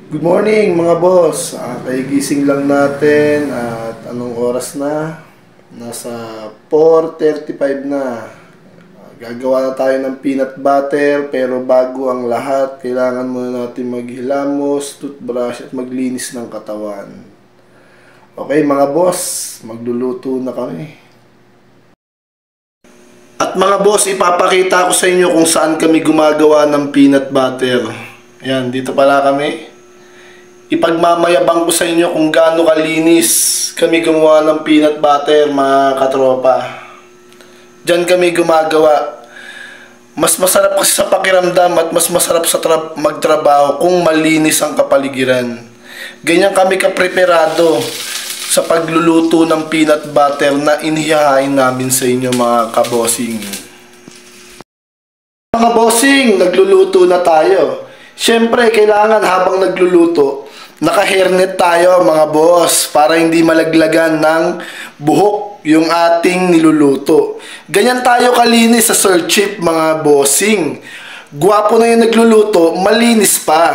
Good morning mga boss. Kaigising lang natin at anong oras na? Nasa 4:35 na. Gagawa na tayo ng peanut butter, pero bago ang lahat, kailangan muna natin maghilamos, toothbrush at maglinis ng katawan. Okay mga boss, magluluto na kami. At mga boss, ipapakita ko sa inyo kung saan kami gumagawa ng peanut butter. Ayan, dito pala kami. Ipagmamayabang ko sa inyo kung gaano kalinis kami gumawa ng peanut butter, mga katropa. Diyan kami gumagawa. Mas masarap kasi sa pakiramdam at mas masarap sa magtrabaho kung malinis ang kapaligiran. Ganyan kami kapreparado sa pagluluto ng peanut butter na inihahain namin sa inyo, mga kabosing. Mga bossing, nagluluto na tayo. Siyempre, kailangan habang nagluluto, naka-hairnet tayo mga boss para hindi malaglagan ng buhok yung ating niluluto. Ganyan tayo kalinis sa Sir Chief, mga bossing. Gwapo na yung nagluluto, malinis pa.